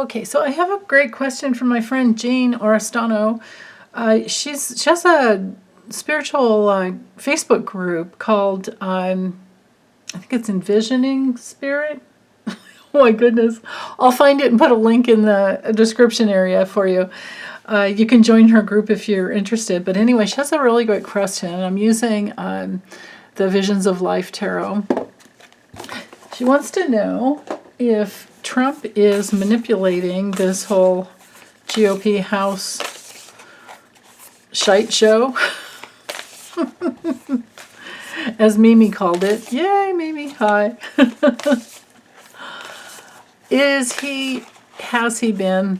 Okay, so I have a great question from my friend Jean Orestano. She has a spiritual Facebook group called, I think it's Envisioning Spirit. Oh my goodness. I'll find it and put a link in the description area for you. You can join her group if you're interested. But anyway, she has a really great question. I'm using the Visions of Life Tarot. She wants to know if Trump is manipulating this whole GOP House shite show, as Mimi called it. Yay, Mimi, hi. Has he been,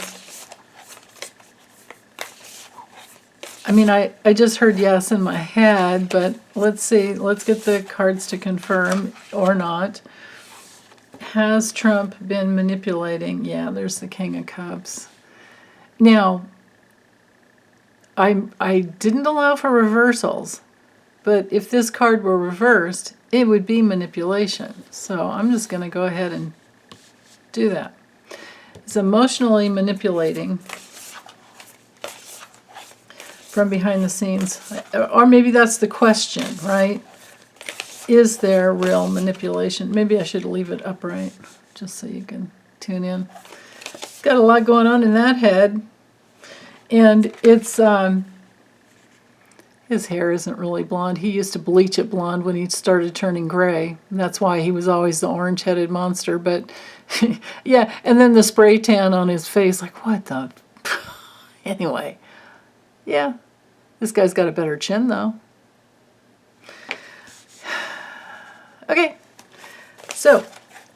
I mean, I just heard yes in my head, but let's see, let's get the cards to confirm or not. Has Trump been manipulating? Yeah, there's the King of Cups. Now, I didn't allow for reversals, but if this card were reversed, it would be manipulation. So I'm just going to go ahead and do that. It's emotionally manipulating from behind the scenes. Or maybe that's the question, right? Is there real manipulation? Maybe I should leave it upright just so you can tune in. Got a lot going on in that head. And it's, his hair isn't really blonde. He used to bleach it blonde when he started turning gray. And that's why he was always the orange-headed monster. But, yeah, and then the spray tan on his face. Like, what the? Anyway, yeah, this guy's got a better chin, though. Okay, so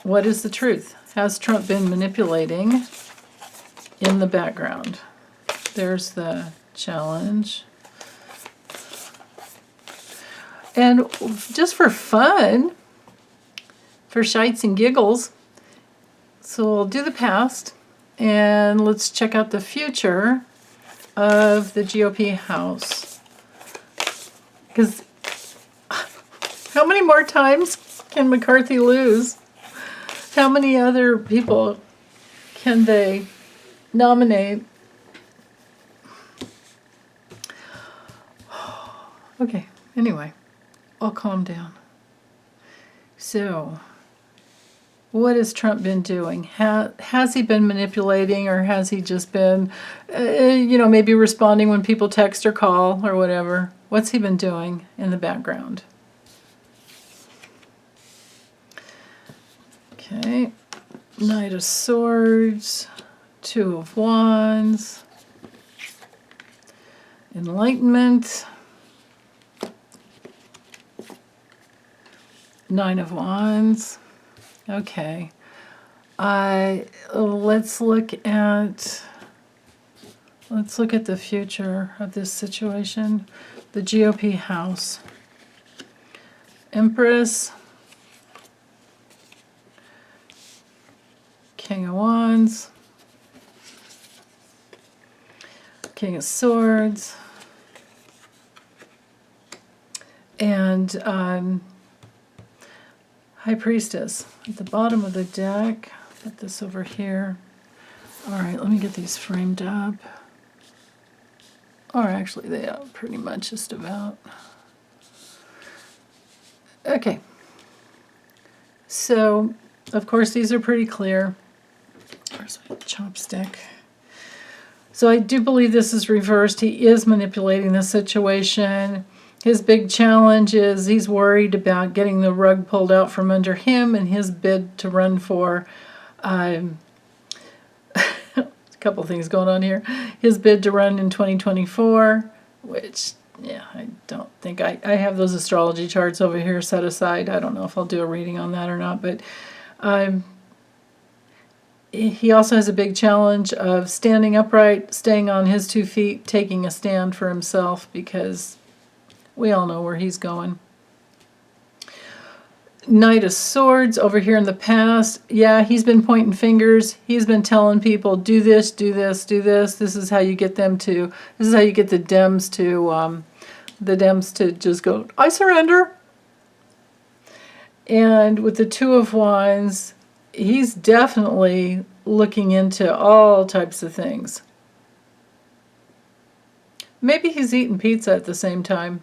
what is the truth? Has Trump been manipulating in the background? There's the challenge. And just for fun, for shites and giggles, so we'll do the past, and let's check out the future of the GOP House. Because how many more times can McCarthy lose? How many other people can they nominate? Okay, anyway, I'll calm down. So, what has Trump been doing? Has he been manipulating, or has he just been, maybe responding when people text or call or whatever? What's he been doing in the background? Okay, Knight of Swords, Two of Wands, Enlightenment, Nine of Wands. Okay, let's look at the future of this situation. The GOP House, Empress, King of Wands, King of Swords, and High Priestess at the bottom of the deck. Put this over here. All right, let me get these framed up. Or actually, they are pretty much just about. Okay. So, of course, these are pretty clear. Where's my chopstick? So I do believe this is reversed. He is manipulating the situation. His big challenge is he's worried about getting the rug pulled out from under him in his bid to run for, a couple things going on here. His bid to run in 2024, which, yeah, I don't think, I have those astrology charts over here set aside. I don't know if I'll do a reading on that or not, but he also has a big challenge of standing upright, staying on his 2 feet, taking a stand for himself, because we all know where he's going. Knight of Swords over here in the past. Yeah, he's been pointing fingers. He's been telling people, do this, do this, do this. This is how you get them to, this is how you get the Dems to just go, I surrender. And with the Two of Wands, he's definitely looking into all types of things. Maybe he's eating pizza at the same time.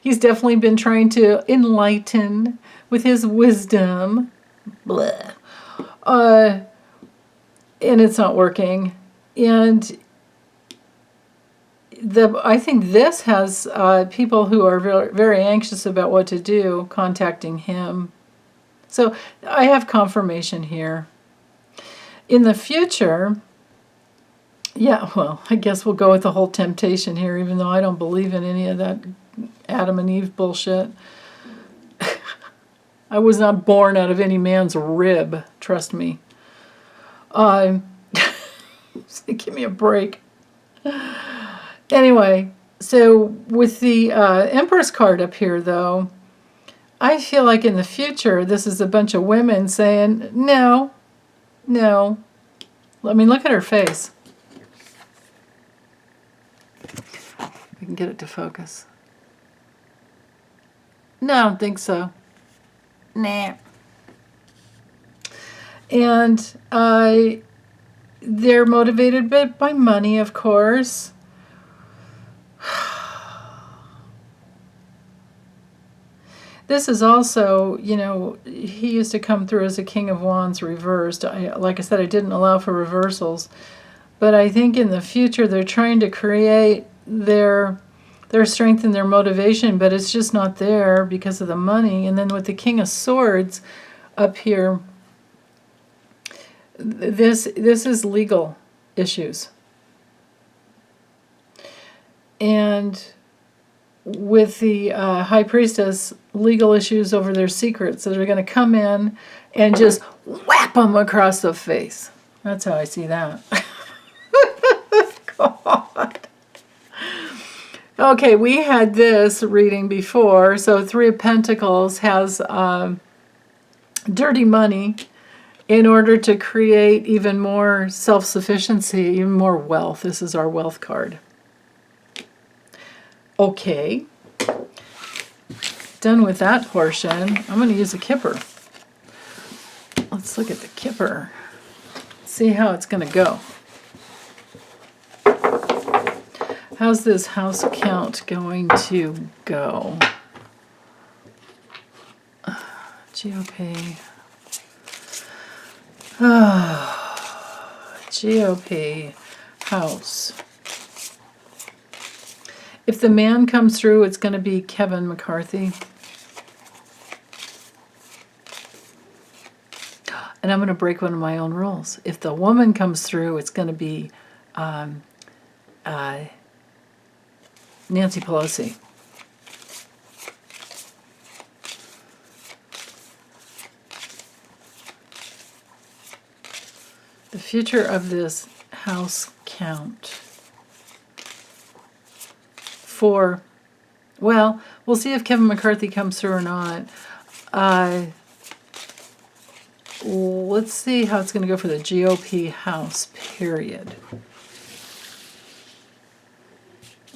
He's definitely been trying to enlighten with his wisdom. Blah. And it's not working. And I think this has people who are very, very anxious about what to do contacting him. So I have confirmation here. In the future, yeah, well, I guess we'll go with the whole temptation here, even though I don't believe in any of that Adam and Eve bullshit. I was not born out of any man's rib, trust me. Give me a break. Anyway, so with the Empress card up here, though, I feel like in the future, this is a bunch of women saying, no, no. I mean, look at her face. We can get it to focus. No, I don't think so. Nah. And they're motivated by money, of course. This is also, you know, he used to come through as a King of Wands reversed. Like I said, I didn't allow for reversals. But I think in the future they're trying to create their strength and their motivation, but it's just not there because of the money. And then with the King of Swords up here, this is legal issues. And with the High Priestess, legal issues over their secrets. So they're going to come in and just whap them across the face. That's how I see that. God. Okay, we had this reading before. So Three of Pentacles has dirty money in order to create even more self-sufficiency, even more wealth. This is our wealth card. Okay. Done with that portion. I'm going to use a Kipper. Let's look at the Kipper. See how it's going to go. How's this house count going to go? GOP. GOP house. If the man comes through, it's going to be Kevin McCarthy. And I'm going to break one of my own rules. If the woman comes through, it's going to be Nancy Pelosi. The future of this house count. For, well, we'll see if Kevin McCarthy comes through or not. Let's see how it's going to go for the GOP House, period.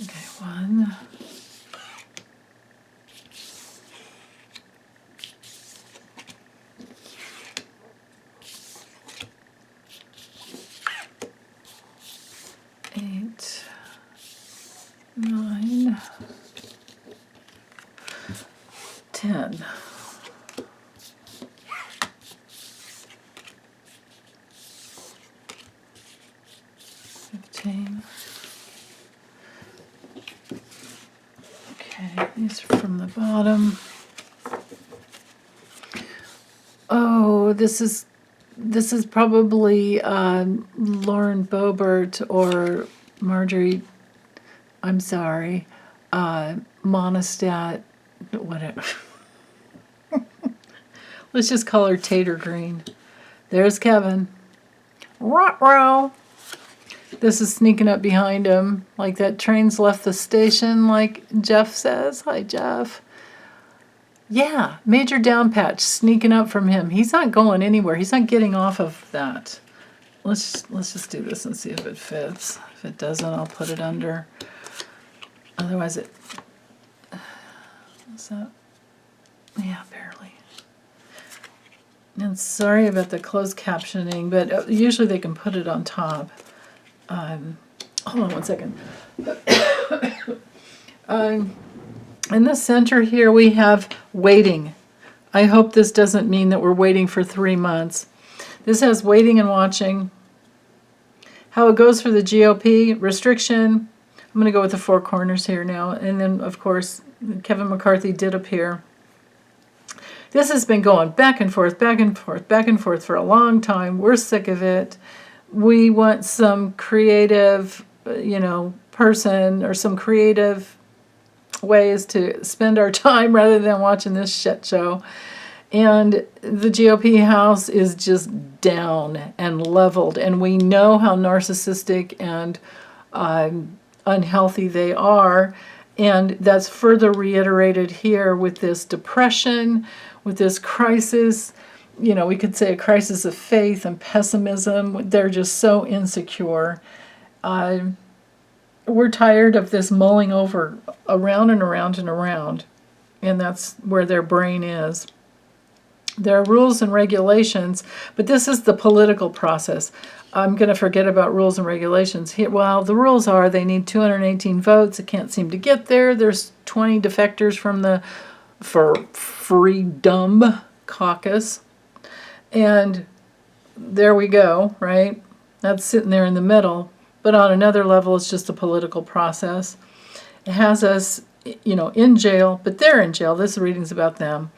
Okay, 1. Eight, 9, 10. 15. Okay, these are from the bottom. Oh, this is probably Lauren Boebert or Marjorie, I'm sorry, Monistat, whatever. Let's just call her Tater Green. There's Kevin. Ruh-roh. This is sneaking up behind him, like that train's left the station, like Jeff says. Hi, Jeff. Yeah, major down patch sneaking up from him. He's not going anywhere. He's not getting off of that. Let's just do this and see if it fits. If it doesn't, I'll put it under. Otherwise, it. What's that? Yeah, barely. And sorry about the closed captioning, but usually they can put it on top. Hold on one second. In the center here we have waiting. I hope this doesn't mean that we're waiting for 3 months. This has waiting and watching. How it goes for the GOP, restriction. I'm going to go with the four corners here now. And then, of course, Kevin McCarthy did appear. This has been going back and forth, back and forth, back and forth for a long time. We're sick of it. We want some creative, person or some creative ways to spend our time rather than watching this shit show. And the GOP House is just down and leveled. And we know how narcissistic and unhealthy they are. And that's further reiterated here with this depression, with this crisis. We could say a crisis of faith and pessimism. They're just so insecure. We're tired of this mulling over around and around and around. And that's where their brain is. There are rules and regulations, but this is the political process. I'm going to forget about rules and regulations. Well, the rules are they need 218 votes. It can't seem to get there. There's 20 defectors from the Freedom Caucus. And there we go, right? That's sitting there in the middle. But on another level, it's just a political process. It has us, in jail, but they're in jail. This reading's about them.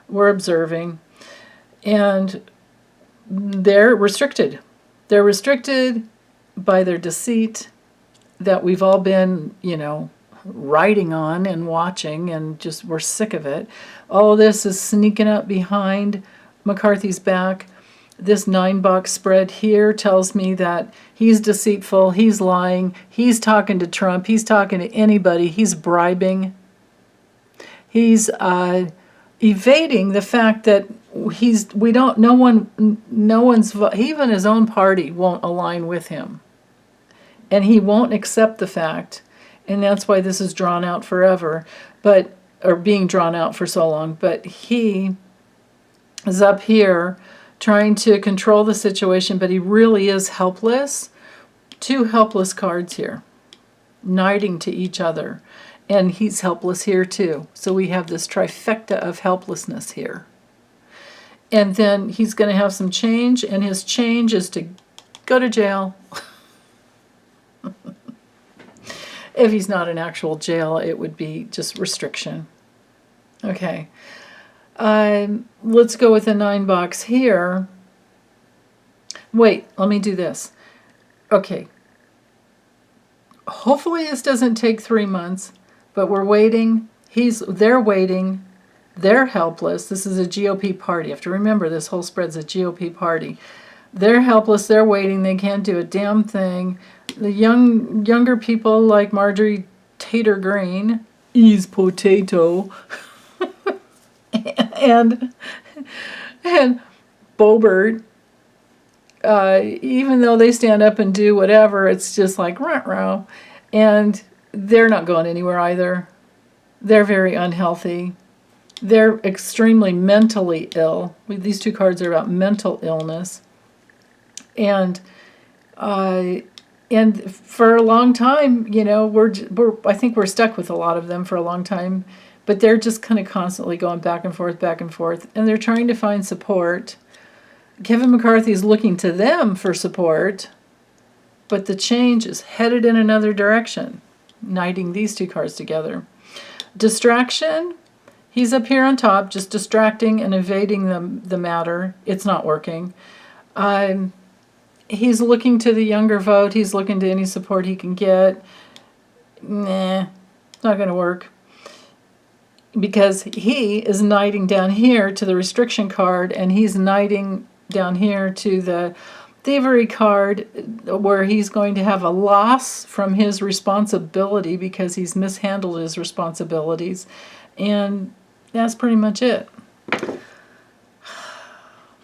We're observing. And they're restricted. They're restricted by their deceit that we've all been, riding on and watching, and just we're sick of it. All of this is sneaking up behind McCarthy's back. This 9-box spread here tells me that he's deceitful, he's lying, he's talking to Trump, he's talking to anybody, he's bribing. He's evading the fact that no one's, even his own party won't align with him. And he won't accept the fact, and that's why this is drawn out forever, or being drawn out for so long. But he is up here trying to control the situation, but he really is helpless. 2 helpless cards here, knighting to each other. And he's helpless here too. So we have this trifecta of helplessness here. And then he's going to have some change, and his change is to go to jail. If he's not in actual jail, it would be just restriction. Okay. Let's go with the 9-box here. Wait, let me do this. Okay. Hopefully this doesn't take 3 months, but we're waiting. They're waiting. They're helpless. This is a GOP party. You have to remember this whole spread's a GOP party. They're helpless. They're waiting. They can't do a damn thing. The younger people like Marjorie Tater Greene, is potato, and Boebert, even though they stand up and do whatever, it's just like ruh-roh. And they're not going anywhere either. They're very unhealthy. They're extremely mentally ill. These 2 cards are about mental illness. And for a long time, I think we're stuck with a lot of them for a long time. But they're just kind of constantly going back and forth, and they're trying to find support. Kevin McCarthy is looking to them for support, but the change is headed in another direction, knighting these 2 cards together. Distraction, he's up here on top, just distracting and evading the matter. It's not working. He's looking to the younger vote. He's looking to any support he can get. Nah, it's not going to work. Because he is knighting down here to the restriction card, and he's knighting down here to the thievery card, where he's going to have a loss from his responsibility because he's mishandled his responsibilities. And that's pretty much it.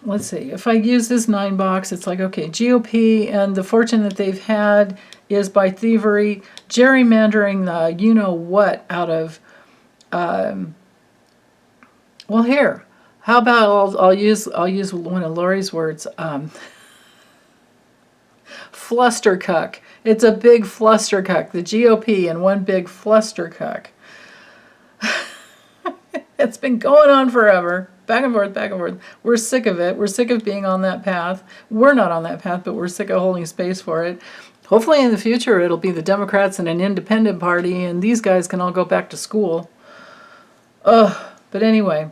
Let's see. If I use this 9-box, it's like, okay, GOP, and the fortune that they've had is by thievery, gerrymandering the you-know-what out of... well, here, How about I'll use one of Lori's words, flustercuck. It's a big flustercuck. The GOP and one big flustercuck. It's been going on forever. Back and forth, back and forth. We're sick of it. We're sick of being on that path. We're not on that path, but we're sick of holding space for it. Hopefully in the future it'll be the Democrats and an independent party, and these guys can all go back to school. Ugh. But anyway,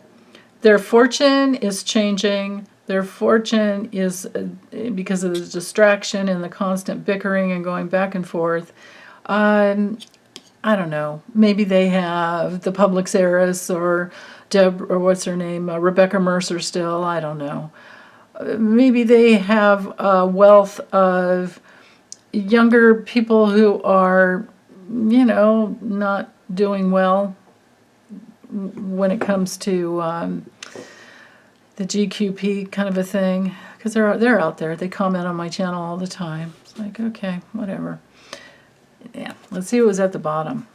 their fortune is changing. Their fortune is, because of the distraction and the constant bickering and going back and forth. I don't know. Maybe they have the Publix heiress or or what's her name, Rebecca Mercer still. I don't know. Maybe they have a wealth of younger people who are, not doing well when it comes to the GQP kind of a thing, because they're out there. They comment on my channel all the time. It's like, okay, whatever. Yeah, let's see what was at the bottom.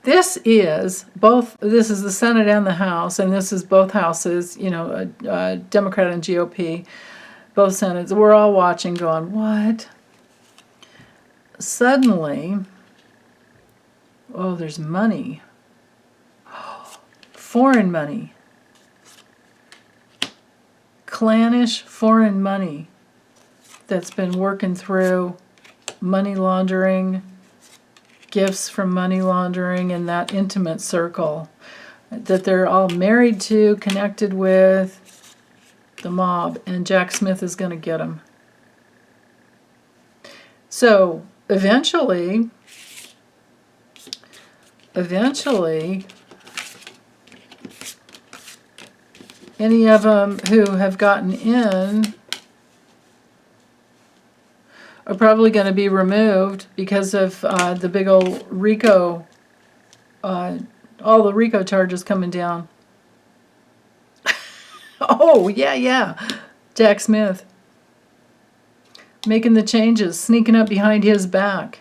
This is the Senate and the House, and this is both houses, Democrat and GOP, both Senates. We're all watching going, what? Suddenly, oh, there's money. Foreign money. Clannish foreign money that's been working through money laundering, gifts from money laundering, and that intimate circle that they're all married to, connected with the mob, and Jack Smith is going to get them. So eventually, any of them who have gotten in are probably going to be removed because of the big old RICO, all the RICO charges coming down. Oh, yeah. Jack Smith making the changes, sneaking up behind his back.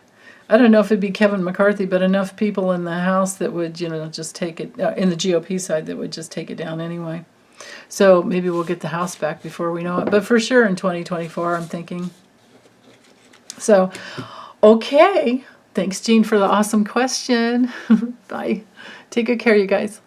I don't know if it'd be Kevin McCarthy, but enough people in the House that would, just take it, in the GOP side, that would just take it down anyway. So maybe we'll get the House back before we know it. But for sure in 2024, I'm thinking. So, okay. Thanks, Jean, for the awesome question. Bye. Take good care, you guys.